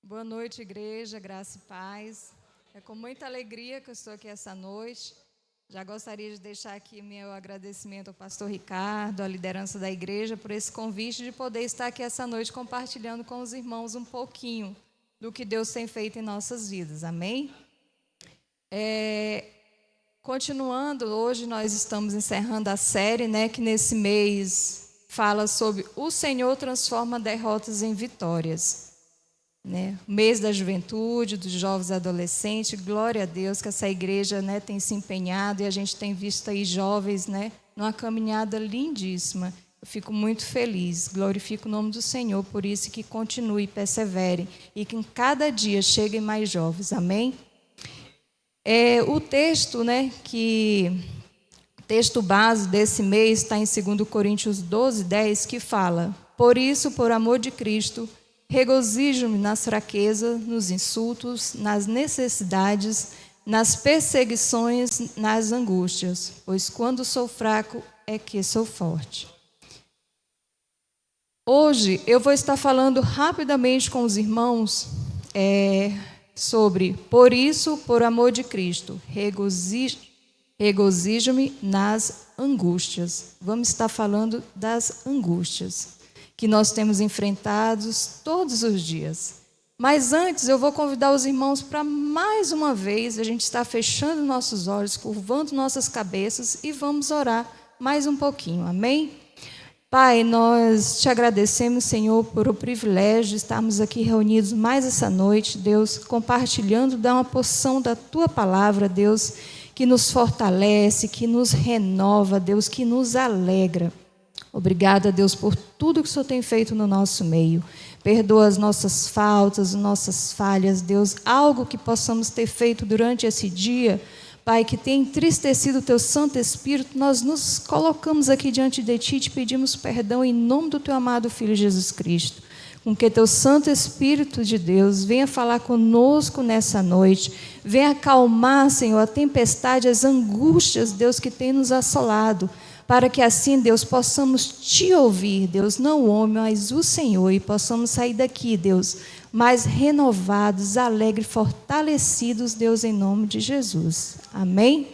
Boa noite, igreja, graça e paz. É com muita alegria que eu estou aqui essa noite. Já gostaria de deixar aqui meu agradecimento ao pastor Ricardo, à liderança da igreja, por esse convite de poder estar aqui essa noite compartilhando com os irmãos um pouquinho do que Deus tem feito em nossas vidas. Amém? Continuando, hoje nós estamos encerrando a série, que nesse mês fala sobre o Senhor transforma derrotas em vitórias. Mês da juventude, dos jovens e adolescentes, glória a Deus que essa igreja tem se empenhado e a gente tem visto aí jovens numa caminhada lindíssima. Eu fico muito feliz, glorifico o nome do Senhor, por isso que continue, persevere e que em cada dia cheguem mais jovens, amém? O texto, o texto base desse mês está em 2 Coríntios 12:10, que fala: por isso, por amor de Cristo, regozijo-me nas fraquezas, nos insultos, nas necessidades, nas perseguições, nas angústias, pois quando sou fraco é que sou forte. Hoje eu vou estar falando rapidamente com os irmãos sobre, por isso, por amor de Cristo, regozijo-me nas angústias. Vamos estar falando das angústias que nós temos enfrentados todos os dias. Mas antes eu vou convidar os irmãos para mais uma vez a gente estar fechando nossos olhos, curvando nossas cabeças e vamos orar mais um pouquinho, amém? Pai, nós te agradecemos, Senhor, por o privilégio de estarmos aqui reunidos mais essa noite, Deus, compartilhando, dá uma porção da Tua palavra, Deus, que nos fortalece, que nos renova, Deus, que nos alegra. Obrigada, Deus, por tudo que o Senhor tem feito no nosso meio. Perdoa as nossas faltas, as nossas falhas, Deus. Algo que possamos ter feito durante esse dia, Pai, que tenha entristecido o Teu Santo Espírito, nós nos colocamos aqui diante de Ti e te pedimos perdão em nome do Teu amado Filho Jesus Cristo. Com que Teu Santo Espírito de Deus venha falar conosco nessa noite, venha acalmar, Senhor, a tempestade, as angústias, Deus, que tem nos assolado, para que assim, Deus, possamos Te ouvir, Deus, não o homem, mas o Senhor, e possamos sair daqui, Deus, mais renovados, alegres, fortalecidos, Deus, em nome de Jesus. Amém?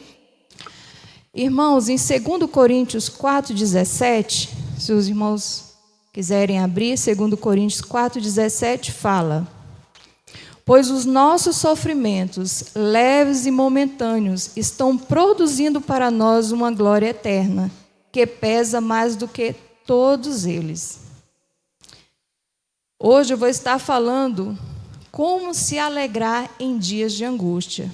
Irmãos, em 2 Coríntios 4,17, se os irmãos quiserem abrir, 2 Coríntios 4,17 fala: pois os nossos sofrimentos, leves e momentâneos, estão produzindo para nós uma glória eterna, que pesa mais do que todos eles. Hoje eu vou estar falando como se alegrar em dias de angústia.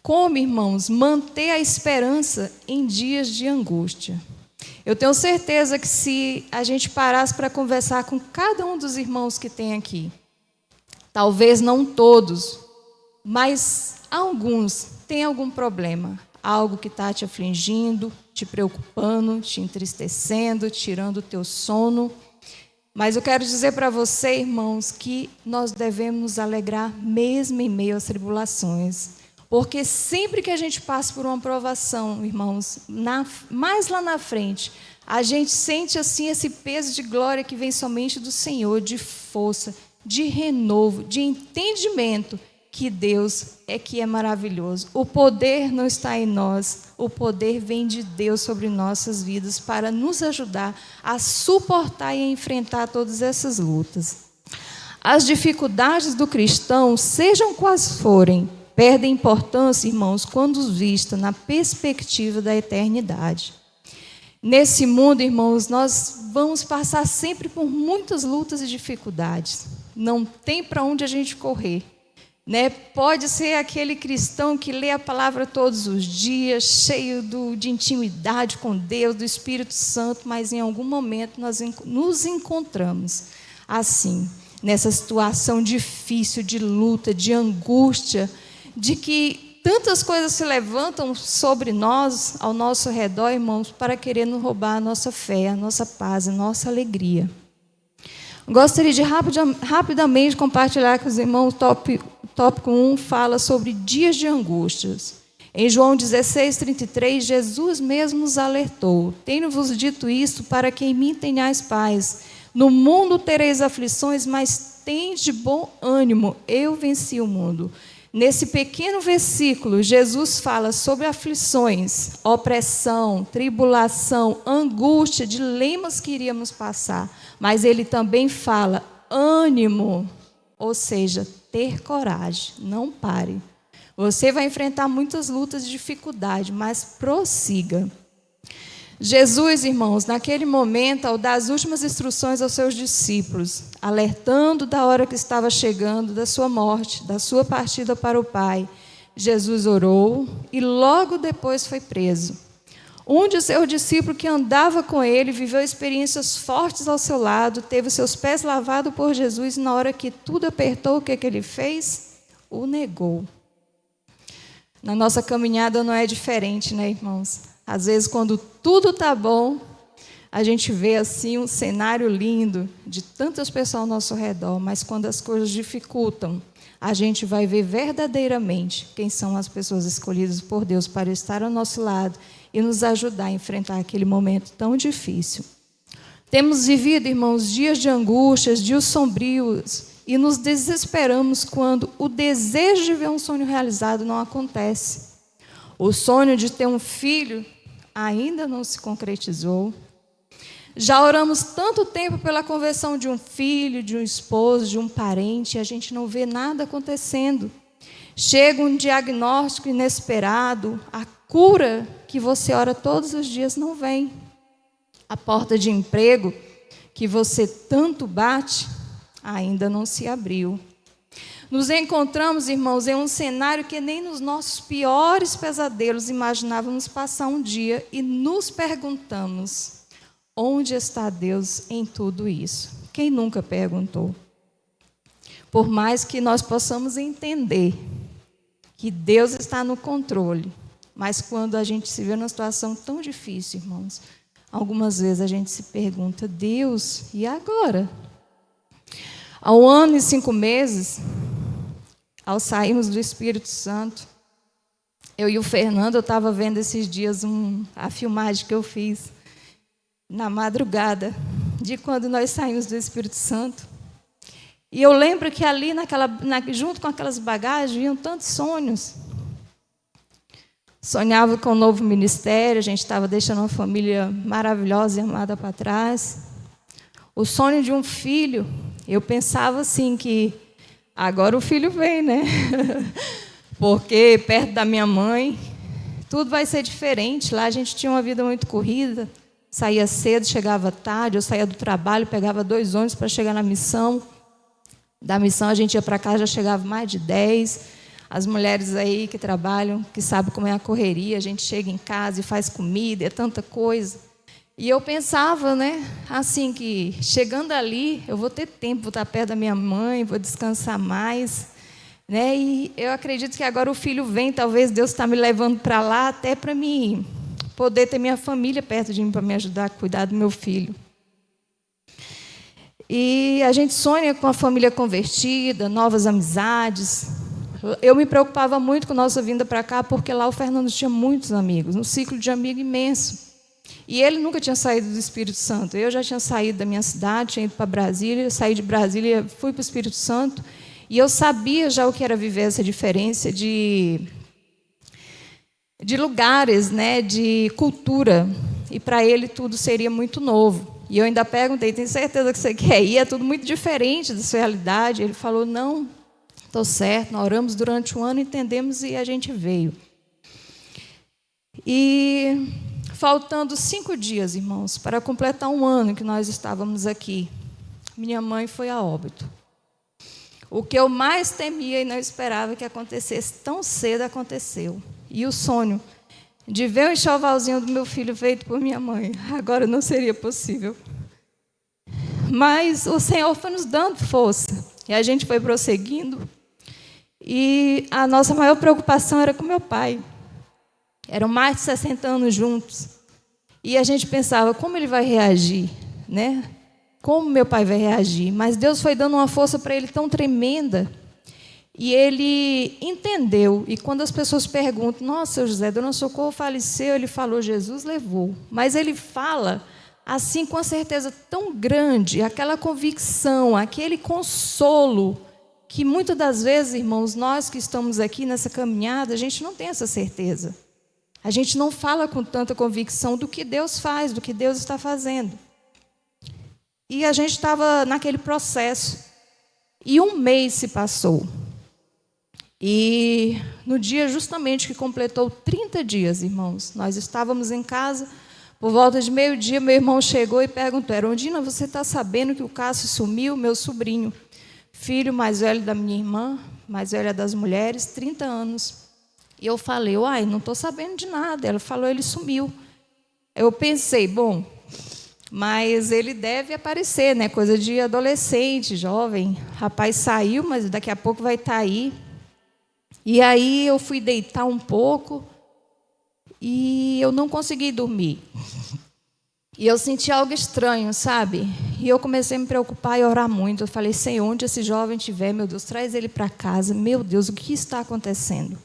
Como, irmãos, manter a esperança em dias de angústia. Eu tenho certeza que se a gente parasse para conversar com cada um dos irmãos que tem aqui, talvez não todos, mas alguns têm algum problema, algo que está te afligindo, te preocupando, te entristecendo, tirando o teu sono. Mas eu quero dizer para você, irmãos, que nós devemos nos alegrar mesmo em meio às tribulações. Porque sempre que a gente passa por uma provação, irmãos, mais lá na frente, a gente sente assim esse peso de glória que vem somente do Senhor, de força, de renovo, de entendimento que Deus que é maravilhoso. O poder não está em nós, o poder vem de Deus sobre nossas vidas para nos ajudar a suportar e a enfrentar todas essas lutas. As dificuldades do cristão, sejam quais forem, perdem importância, irmãos, quando vistas na perspectiva da eternidade. Nesse mundo, irmãos, nós vamos passar sempre por muitas lutas e dificuldades. Não tem para onde a gente correr. Pode ser aquele cristão que lê a palavra todos os dias, cheio de intimidade com Deus, do Espírito Santo, mas em algum momento nós nos encontramos assim, nessa situação difícil, de luta, de angústia, de que tantas coisas se levantam sobre nós, ao nosso redor, irmãos, para querer nos roubar a nossa fé, a nossa paz, a nossa alegria. Gostaria de rapidamente compartilhar com os irmãos o tópico 1 fala sobre dias de angústias. Em João 16:33, Jesus mesmo nos alertou: tenho-vos dito isto para que em mim tenhais paz. No mundo tereis aflições, mas tende bom ânimo, eu venci o mundo. Nesse pequeno versículo, Jesus fala sobre aflições, opressão, tribulação, angústia, dilemas que iríamos passar. Mas ele também fala ânimo, ou seja, ter coragem, não pare. Você vai enfrentar muitas lutas e dificuldades, mas prossiga. Jesus, irmãos, naquele momento, ao dar as últimas instruções aos seus discípulos, alertando da hora que estava chegando, da sua morte, da sua partida para o Pai, Jesus orou e logo depois foi preso. Um de seus discípulos que andava com ele, viveu experiências fortes ao seu lado, teve seus pés lavados por Jesus, e na hora que tudo apertou, o que ele fez? O negou. Na nossa caminhada não é diferente, né, irmãos? Às vezes, quando tudo está bom, a gente vê assim um cenário lindo de tantas pessoas ao nosso redor, mas quando as coisas dificultam, a gente vai ver verdadeiramente quem são as pessoas escolhidas por Deus para estar ao nosso lado e nos ajudar a enfrentar aquele momento tão difícil. Temos vivido, irmãos, dias de angústias, dias sombrios, e nos desesperamos quando o desejo de ver um sonho realizado não acontece. O sonho de ter um filho ainda não se concretizou. Já oramos tanto tempo pela conversão de um filho, de um esposo, de um parente, e a gente não vê nada acontecendo. Chega um diagnóstico inesperado, a cura que você ora todos os dias não vem. A porta de emprego que você tanto bate ainda não se abriu. Nos encontramos, irmãos, em um cenário que nem nos nossos piores pesadelos imaginávamos passar um dia e nos perguntamos: onde está Deus em tudo isso? Quem nunca perguntou? Por mais que nós possamos entender que Deus está no controle, mas quando a gente se vê numa situação tão difícil, irmãos, algumas vezes a gente se pergunta: Deus, e agora? Há 1 ano e 5 meses, ao sairmos do Espírito Santo, eu e o Fernando, eu estava vendo esses dias a filmagem que eu fiz na madrugada, de quando nós saímos do Espírito Santo. E eu lembro que ali, junto com aquelas bagagens, vinham tantos sonhos. Sonhava com um novo ministério, a gente estava deixando uma família maravilhosa e amada para trás. O sonho de um filho, eu pensava assim que agora o filho vem, né? Porque perto da minha mãe, tudo vai ser diferente. Lá a gente tinha uma vida muito corrida, saía cedo, chegava tarde, eu saía do trabalho, pegava 2 ônibus para chegar na missão. Da missão a gente ia para casa, já chegava mais de 10. As mulheres aí que trabalham, que sabem como é a correria, a gente chega em casa e faz comida, é tanta coisa. E eu pensava, né, assim, que chegando ali, eu vou ter tempo, vou estar perto da minha mãe, vou descansar mais, né? E eu acredito que agora o filho vem, talvez Deus está me levando para lá até para mim poder ter minha família perto de mim, para me ajudar a cuidar do meu filho. E a gente sonha com a família convertida, novas amizades. Eu me preocupava muito com a nossa vinda para cá, porque lá o Fernando tinha muitos amigos, um ciclo de amigo imenso. E ele nunca tinha saído do Espírito Santo. Eu já tinha saído da minha cidade, tinha ido para Brasília, saí de Brasília, fui para o Espírito Santo, e eu sabia já o que era viver essa diferença de lugares, né, de cultura, e para ele tudo seria muito novo. E eu ainda perguntei: tem certeza que você quer ir? É tudo muito diferente da sua realidade. Ele falou: não, estou certo, nós oramos durante 1 ano, entendemos e a gente veio. E faltando 5 dias, irmãos, para completar 1 ano que nós estávamos aqui, minha mãe foi a óbito. O que eu mais temia e não esperava que acontecesse tão cedo, aconteceu. E o sonho de ver o enxovalzinho do meu filho feito por minha mãe, agora não seria possível. Mas o Senhor foi nos dando força, e a gente foi prosseguindo. E a nossa maior preocupação era com meu pai. Eram mais de 60 anos juntos. E a gente pensava: como ele vai reagir, né? Como meu pai vai reagir? Mas Deus foi dando uma força para ele tão tremenda. E ele entendeu. E quando as pessoas perguntam: nossa, seu José, Dona Socorro faleceu, ele falou: Jesus levou. Mas ele fala assim com a certeza tão grande, aquela convicção, aquele consolo, que muitas das vezes, irmãos, nós que estamos aqui nessa caminhada, a gente não tem essa certeza. A gente não fala com tanta convicção do que Deus faz, do que Deus está fazendo. E a gente estava naquele processo. E um mês se passou. E no dia justamente que completou 30 dias, irmãos, nós estávamos em casa, por volta de meio-dia, meu irmão chegou e perguntou: Erondina, você está sabendo que o Cássio sumiu, meu sobrinho, filho mais velho da minha irmã, mais velha das mulheres, 30 anos. E eu falei: uai, não estou sabendo de nada. Ela falou: ele sumiu. Eu pensei, bom, mas ele deve aparecer, né? Coisa de adolescente, jovem. Rapaz saiu, mas daqui a pouco vai estar aí. E aí eu fui deitar um pouco e eu não consegui dormir. E eu senti algo estranho, sabe? E eu comecei a me preocupar e orar muito. Eu falei: Senhor, onde esse jovem estiver, meu Deus, traz ele para casa. Meu Deus, o que está acontecendo?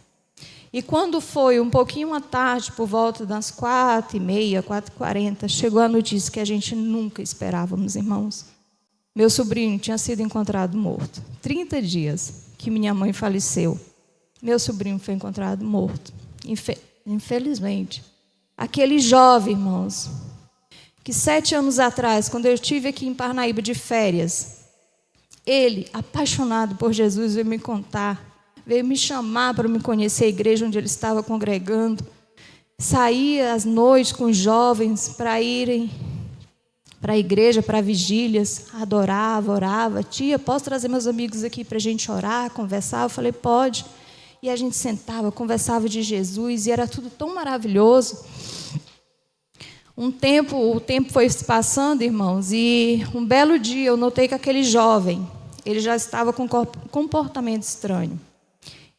E quando foi um pouquinho à tarde, por volta das 4h30, 4h40, chegou a notícia que a gente nunca esperávamos, irmãos. Meu sobrinho tinha sido encontrado morto. 30 dias que minha mãe faleceu. Meu sobrinho foi encontrado morto. Infelizmente. Aquele jovem, irmãos, que 7 anos atrás, quando eu estive aqui em Parnaíba de férias, ele, apaixonado por Jesus, veio me contar. Veio me chamar para me conhecer a igreja onde ele estava congregando. Saía às noites com os jovens para irem para a igreja, para vigílias. Adorava, orava. Tia, posso trazer meus amigos aqui para a gente orar, conversar? Eu falei: pode. E a gente sentava, conversava de Jesus, e era tudo tão maravilhoso. O tempo foi se passando, irmãos, e um belo dia eu notei que aquele jovem, ele já estava com comportamento estranho.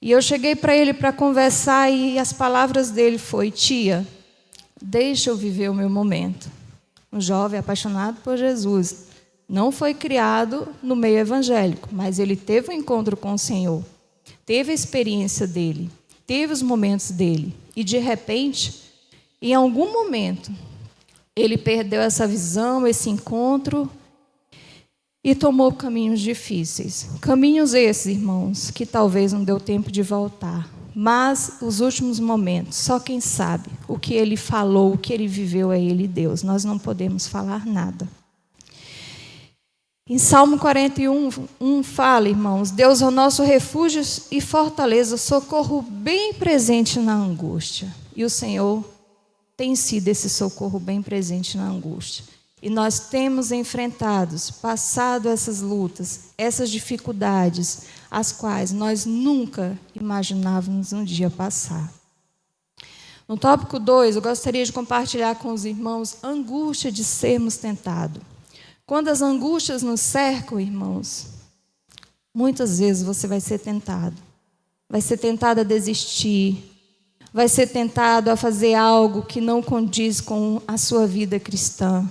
E eu cheguei para ele para conversar e as palavras dele foi: tia, deixa eu viver o meu momento. Um jovem apaixonado por Jesus. Não foi criado no meio evangélico, mas ele teve um encontro com o Senhor. Teve a experiência dele, teve os momentos dele. E de repente, em algum momento, ele perdeu essa visão, esse encontro, e tomou caminhos difíceis. Caminhos esses, irmãos, que talvez não deu tempo de voltar. Mas os últimos momentos, só quem sabe o que ele falou, o que ele viveu é ele, Deus. Nós não podemos falar nada. Em Salmo 41, fala, irmãos: Deus é o nosso refúgio e fortaleza, socorro bem presente na angústia. E o Senhor tem sido esse socorro bem presente na angústia. E nós temos enfrentado, passado essas lutas, essas dificuldades, as quais nós nunca imaginávamos um dia passar. No tópico 2, eu gostaria de compartilhar com os irmãos a angústia de sermos tentados. Quando as angústias nos cercam, irmãos, muitas vezes você vai ser tentado. Vai ser tentado a desistir, vai ser tentado a fazer algo que não condiz com a sua vida cristã.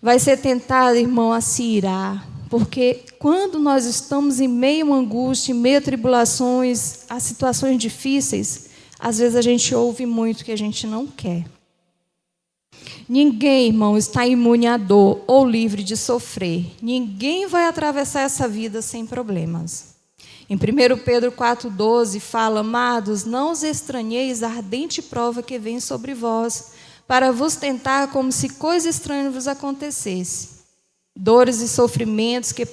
Vai ser tentado, irmão, a se irar, porque quando nós estamos em meio a angústia, em meio a tribulações, a situações difíceis, às vezes a gente ouve muito que a gente não quer. Ninguém, irmão, está imune à dor ou livre de sofrer. Ninguém vai atravessar essa vida sem problemas. Em 1 Pedro 4,12 fala: amados, não os estranheis a ardente prova que vem sobre vós, para vos tentar como se coisa estranha vos acontecesse. Dores e sofrimentos que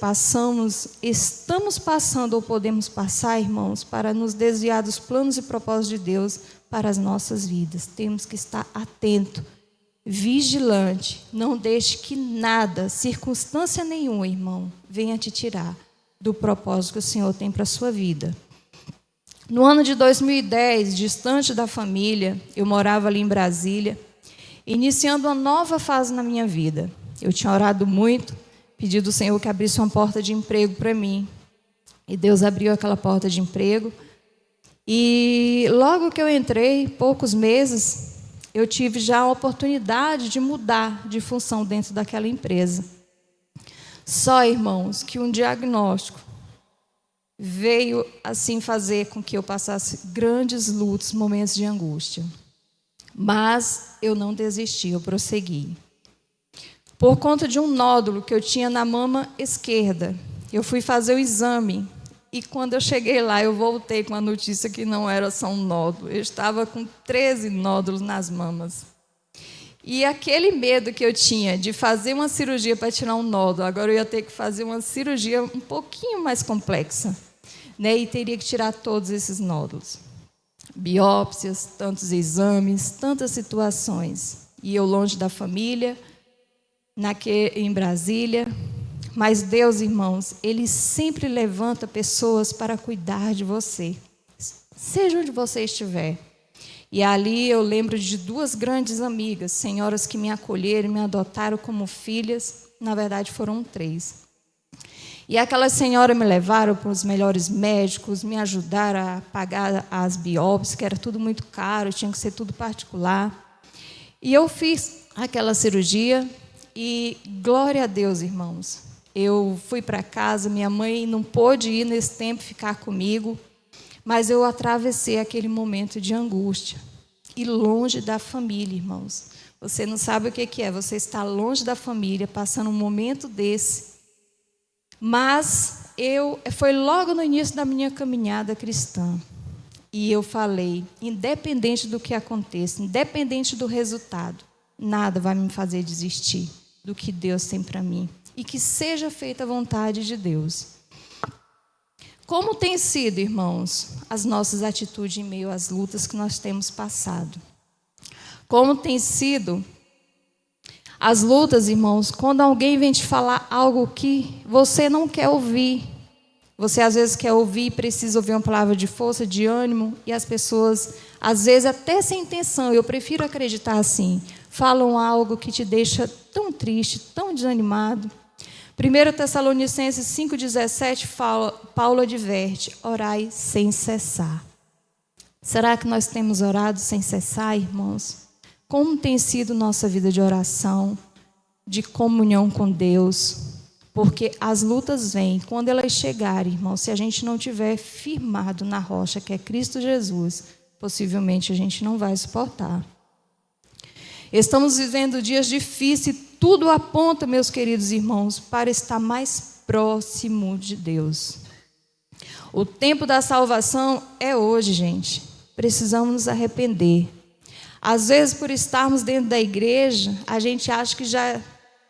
estamos passando ou podemos passar, irmãos, para nos desviar dos planos e propósitos de Deus para as nossas vidas. Temos que estar atento, vigilante. Não deixe que nada, circunstância nenhuma, irmão, venha te tirar do propósito que o Senhor tem para a sua vida. No ano de 2010, distante da família, eu morava ali em Brasília, iniciando uma nova fase na minha vida. Eu tinha orado muito, pedido ao Senhor que abrisse uma porta de emprego para mim. E Deus abriu aquela porta de emprego. E logo que eu entrei, poucos meses, eu tive já a oportunidade de mudar de função dentro daquela empresa. Só, irmãos, que um diagnóstico veio assim fazer com que eu passasse grandes lutas, momentos de angústia. Mas eu não desisti, eu prossegui. por conta de um nódulo que eu tinha na mama esquerda. Eu fui fazer o exame e quando eu cheguei lá, eu voltei com a notícia que não era só um nódulo. Eu estava com 13 nódulos nas mamas. E aquele medo que eu tinha de fazer uma cirurgia para tirar um nódulo, agora eu ia ter que fazer uma cirurgia um pouquinho mais complexa, né? E teria que tirar todos esses nódulos. Biópsias, tantos exames, tantas situações. E eu longe da família, em Brasília. Mas Deus, irmãos, Ele sempre levanta pessoas para cuidar de você, seja onde você estiver. E ali eu lembro de 2 grandes amigas, senhoras que me acolheram, me adotaram como filhas. Na verdade, foram 3. E aquelas senhoras me levaram para os melhores médicos, me ajudaram a pagar as biópsias, que era tudo muito caro, tinha que ser tudo particular. E eu fiz aquela cirurgia e, glória a Deus, irmãos, eu fui para casa, minha mãe não pôde ir nesse tempo ficar comigo, mas eu atravessei aquele momento de angústia. E longe da família, irmãos. Você não sabe o que é, você está longe da família, passando um momento desse. Mas foi logo no início da minha caminhada cristã. E eu falei, independente do que aconteça, independente do resultado, nada vai me fazer desistir do que Deus tem para mim. E que seja feita a vontade de Deus. Como tem sido, irmãos, as nossas atitudes em meio às lutas que nós temos passado? Como tem sido as lutas, irmãos, quando alguém vem te falar algo que você não quer ouvir? Você às vezes quer ouvir e precisa ouvir uma palavra de força, de ânimo, e as pessoas, às vezes até sem intenção, eu prefiro acreditar assim, falam algo que te deixa tão triste, tão desanimado. 1 Tessalonicenses 5,17, Paulo adverte, orai sem cessar. Será que nós temos orado sem cessar, irmãos? Como tem sido nossa vida de oração, de comunhão com Deus? Porque as lutas vêm, quando elas chegarem, irmãos, se a gente não tiver firmado na rocha, que é Cristo Jesus, possivelmente a gente não vai suportar. Estamos vivendo dias difíceis, tudo aponta, meus queridos irmãos, para estar mais próximo de Deus. O tempo da salvação é hoje, gente. Precisamos nos arrepender. Às vezes, por estarmos dentro da igreja, a gente acha que já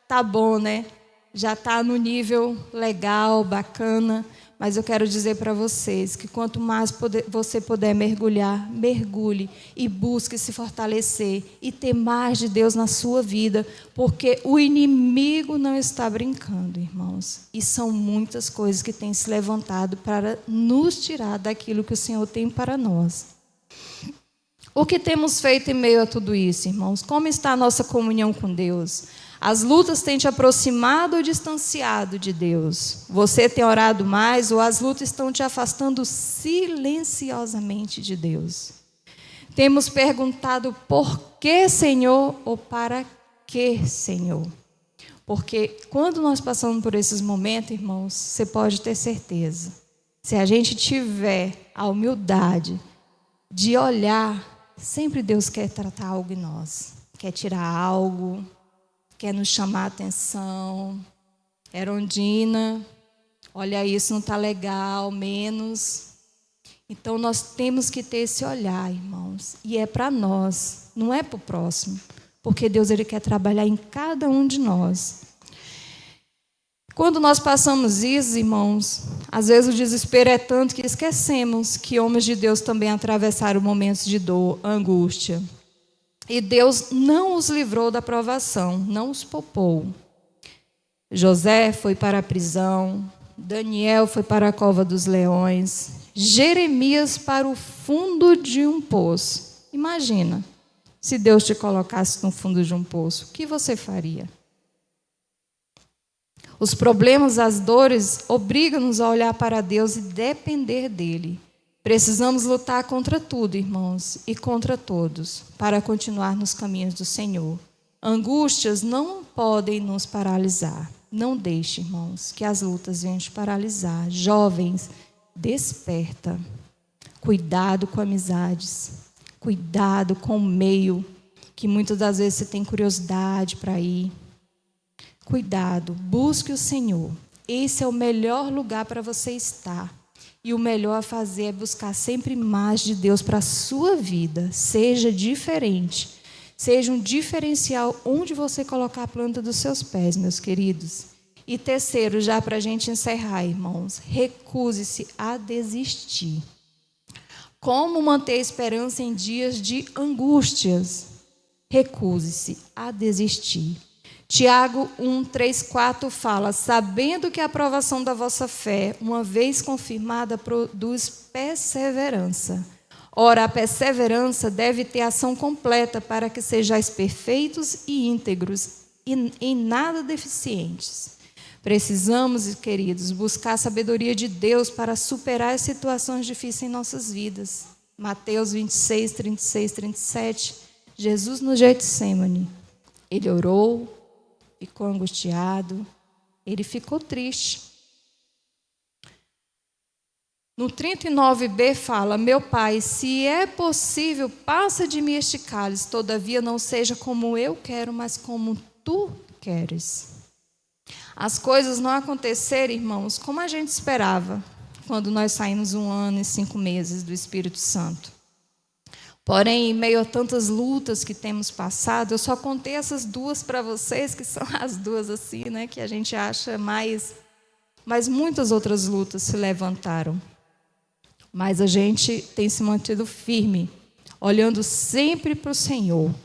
está bom, né? Já está no nível legal, bacana. Mas eu quero dizer para vocês que quanto mais você puder mergulhar, mergulhe e busque se fortalecer e ter mais de Deus na sua vida, porque o inimigo não está brincando, irmãos. E são muitas coisas que têm se levantado para nos tirar daquilo que o Senhor tem para nós. O que temos feito em meio a tudo isso, irmãos? Como está a nossa comunhão com Deus? As lutas têm te aproximado ou distanciado de Deus? Você tem orado mais ou as lutas estão te afastando silenciosamente de Deus? Temos perguntado por que, Senhor, ou para que, Senhor? Porque quando nós passamos por esses momentos, irmãos, você pode ter certeza. Se a gente tiver a humildade de olhar, sempre Deus quer tratar algo em nós. Quer tirar algo, quer nos chamar a atenção. Erondina, olha isso, não está legal, menos. Então nós temos que ter esse olhar, irmãos. E é para nós, não é para o próximo. Porque Deus ele quer trabalhar em cada um de nós. Quando nós passamos isso, irmãos, às vezes o desespero é tanto que esquecemos que homens de Deus também atravessaram momentos de dor, angústia. E Deus não os livrou da provação, não os poupou. José foi para a prisão, Daniel foi para a cova dos leões, Jeremias para o fundo de um poço. Imagina, se Deus te colocasse no fundo de um poço, o que você faria? Os problemas, as dores, obrigam-nos a olhar para Deus e depender dEle. Precisamos lutar contra tudo, irmãos, e contra todos, para continuar nos caminhos do Senhor. Angústias não podem nos paralisar. Não deixe, irmãos, que as lutas venham te paralisar. Jovens, desperta. Cuidado com amizades. Cuidado com o meio, que muitas das vezes você tem curiosidade para ir. Cuidado, busque o Senhor. Esse é o melhor lugar para você estar. E o melhor a fazer é buscar sempre mais de Deus para a sua vida. Seja diferente. Seja um diferencial onde você colocar a planta dos seus pés, meus queridos. E terceiro, já para a gente encerrar, irmãos, recuse-se a desistir. Como manter a esperança em dias de angústias? Recuse-se a desistir. Tiago 1, 3, 4 fala: sabendo que a aprovação da vossa fé, uma vez confirmada, produz perseverança. Ora, a perseverança deve ter ação completa para que sejais perfeitos e íntegros, e em nada deficientes. Precisamos, queridos, buscar a sabedoria de Deus para superar as situações difíceis em nossas vidas. Mateus 26, 36, 37. Jesus no Getsêmani. Ele orou, ficou angustiado, ele ficou triste. No 39b fala: meu Pai, se é possível, passa de mim este cálice, todavia não seja como eu quero, mas como tu queres. As coisas não aconteceram, irmãos, como a gente esperava, quando nós saímos 1 ano e 5 meses do Espírito Santo. Porém, em meio a tantas lutas que temos passado, eu só contei essas duas para vocês, que são as duas assim, né, que a gente acha mais. Mas muitas outras lutas se levantaram. Mas a gente tem se mantido firme, olhando sempre para o Senhor.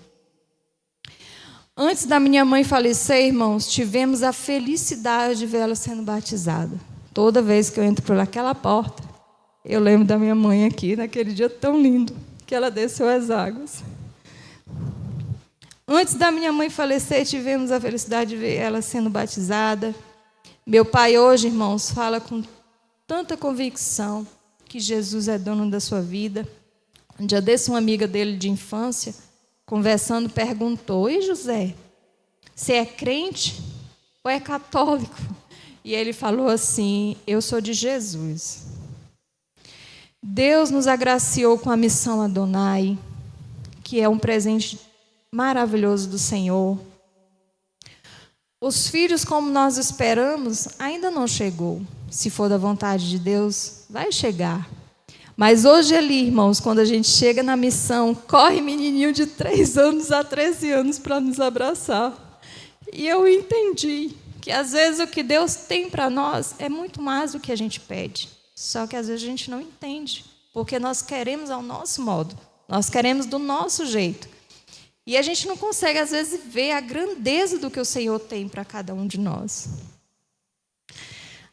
Antes da minha mãe falecer, irmãos, tivemos a felicidade de ver ela sendo batizada. Toda vez que eu entro por aquela porta, eu lembro da minha mãe aqui, naquele dia tão lindo, que ela desceu as águas. Antes da minha mãe falecer, tivemos a felicidade de ver ela sendo batizada. Meu pai hoje, irmãos, fala com tanta convicção que Jesus é dono da sua vida. Um dia desse, uma amiga dele de infância, conversando, perguntou: e José, você é crente ou é católico? E ele falou assim: eu sou de Jesus. Deus nos agraciou com a missão Adonai, que é um presente maravilhoso do Senhor. Os filhos, como nós esperamos, ainda não chegou. Se for da vontade de Deus, vai chegar. Mas hoje ali, irmãos, quando a gente chega na missão, corre menininho de 3 anos a 13 anos para nos abraçar. E eu entendi que às vezes o que Deus tem para nós é muito mais do que a gente pede. Só que às vezes a gente não entende, porque nós queremos ao nosso modo, nós queremos do nosso jeito. E a gente não consegue, às vezes, ver a grandeza do que o Senhor tem para cada um de nós.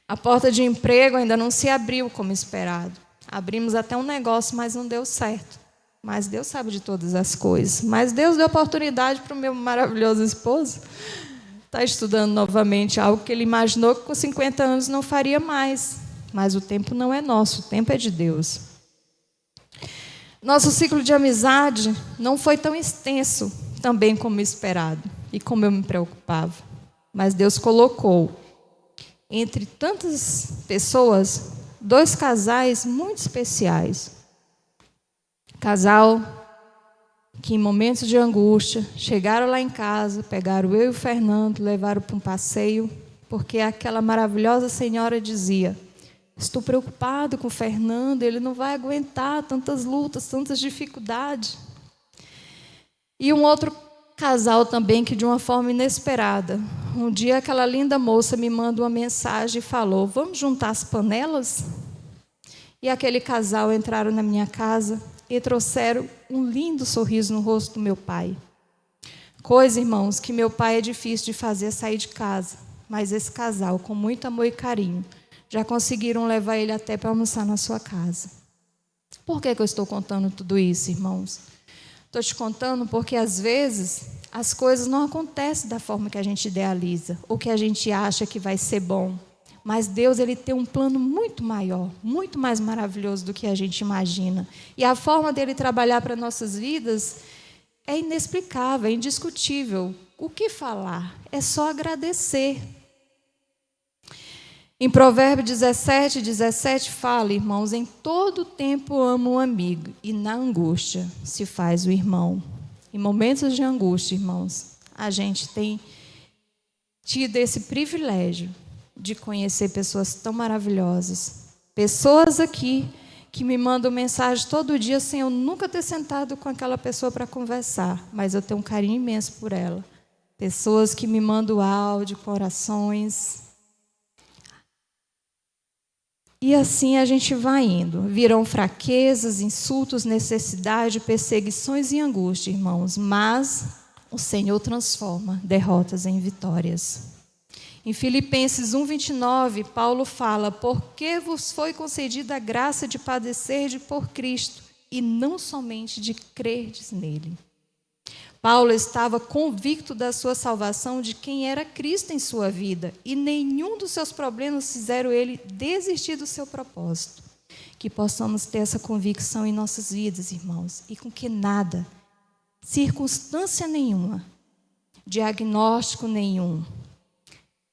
A porta de emprego ainda não se abriu como esperado. Abrimos até um negócio, mas não deu certo. Mas Deus sabe de todas as coisas. Mas Deus deu oportunidade para o meu maravilhoso esposo estar estudando novamente algo que ele imaginou que com 50 anos não faria mais. Mas o tempo não é nosso, o tempo é de Deus. Nosso ciclo de amizade não foi tão extenso também como esperado e como eu me preocupava. Mas Deus colocou entre tantas pessoas 2 casais muito especiais. Casal que em momentos de angústia chegaram lá em casa, pegaram eu e o Fernando, levaram para um passeio, porque aquela maravilhosa senhora dizia: estou preocupado com o Fernando, ele não vai aguentar tantas lutas, tantas dificuldades. E um outro casal também que de uma forma inesperada, um dia aquela linda moça me manda uma mensagem e falou: vamos juntar as panelas? E aquele casal entraram na minha casa e trouxeram um lindo sorriso no rosto do meu pai. Coisa, irmãos, que meu pai é difícil de fazer sair de casa, mas esse casal, com muito amor e carinho, já conseguiram levar ele até para almoçar na sua casa. Por que eu estou contando tudo isso, irmãos? Estou te contando porque, às vezes, as coisas não acontecem da forma que a gente idealiza, ou que a gente acha que vai ser bom. Mas Deus, Ele tem um plano muito maior, muito mais maravilhoso do que a gente imagina. E a forma dele trabalhar para nossas vidas é inexplicável, é indiscutível. O que falar? É só agradecer. Em Provérbios 17, 17 fala: irmãos, em todo tempo ama o amigo, e na angústia se faz o irmão. Em momentos de angústia, irmãos, a gente tem tido esse privilégio de conhecer pessoas tão maravilhosas. Pessoas aqui que me mandam mensagem todo dia sem eu nunca ter sentado com aquela pessoa para conversar, mas eu tenho um carinho imenso por ela. Pessoas que me mandam áudio, corações. E assim a gente vai indo. Virão fraquezas, insultos, necessidade, perseguições e angústia, irmãos. Mas o Senhor transforma derrotas em vitórias. Em Filipenses 1:29, Paulo fala: porque vos foi concedida a graça de padecer por Cristo, e não somente de crerdes nele. Paulo estava convicto da sua salvação, de quem era Cristo em sua vida, e nenhum dos seus problemas fizeram ele desistir do seu propósito. Que possamos ter essa convicção em nossas vidas, irmãos, e com que nada, circunstância nenhuma, diagnóstico nenhum,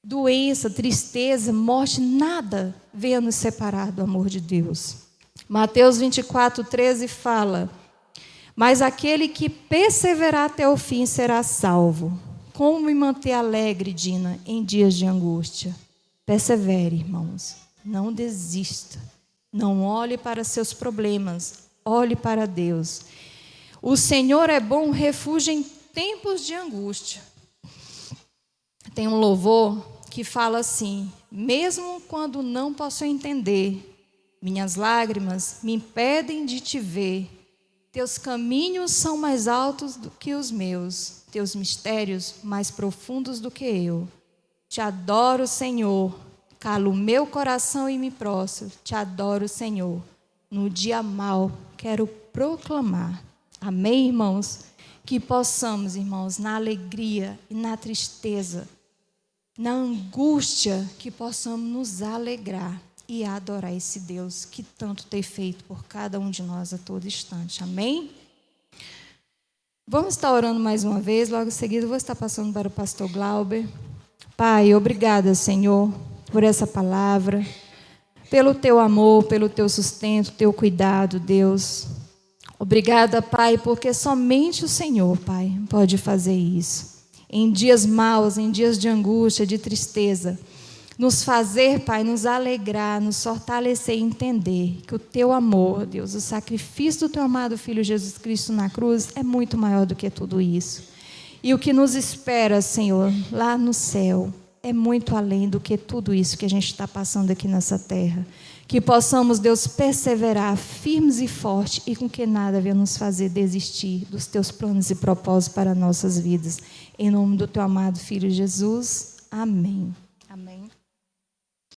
doença, tristeza, morte, nada venha nos separar do amor de Deus. Mateus 24:13 fala: mas aquele que perseverar até o fim será salvo. Como me manter alegre, Dina, em dias de angústia? Persevere, irmãos. Não desista. Não olhe para seus problemas. Olhe para Deus. O Senhor é bom refúgio em tempos de angústia. Tem um louvor que fala assim: mesmo quando não posso entender, minhas lágrimas me impedem de te ver. Teus caminhos são mais altos do que os meus, teus mistérios mais profundos do que eu. Te adoro, Senhor, calo o meu coração e me prostro. Te adoro, Senhor, no dia mau quero proclamar. Amém, irmãos? Que possamos, irmãos, na alegria e na tristeza, na angústia, que possamos nos alegrar e adorar esse Deus que tanto tem feito por cada um de nós a todo instante. Amém? Vamos estar orando mais uma vez. Logo em seguida vou estar passando para o pastor Glauber. Pai, obrigada, Senhor, por essa palavra, pelo teu amor, pelo teu sustento, teu cuidado, Deus. Obrigada, Pai, porque somente o Senhor, Pai, pode fazer isso. Em dias maus, em dias de angústia, de tristeza, nos fazer, Pai, nos alegrar, nos fortalecer e entender que o teu amor, Deus, o sacrifício do teu amado Filho Jesus Cristo na cruz é muito maior do que tudo isso. E o que nos espera, Senhor, lá no céu, é muito além do que tudo isso que a gente está passando aqui nessa terra. Que possamos, Deus, perseverar firmes e fortes e com que nada venha nos fazer desistir dos teus planos e propósitos para nossas vidas. Em nome do teu amado Filho Jesus, amém.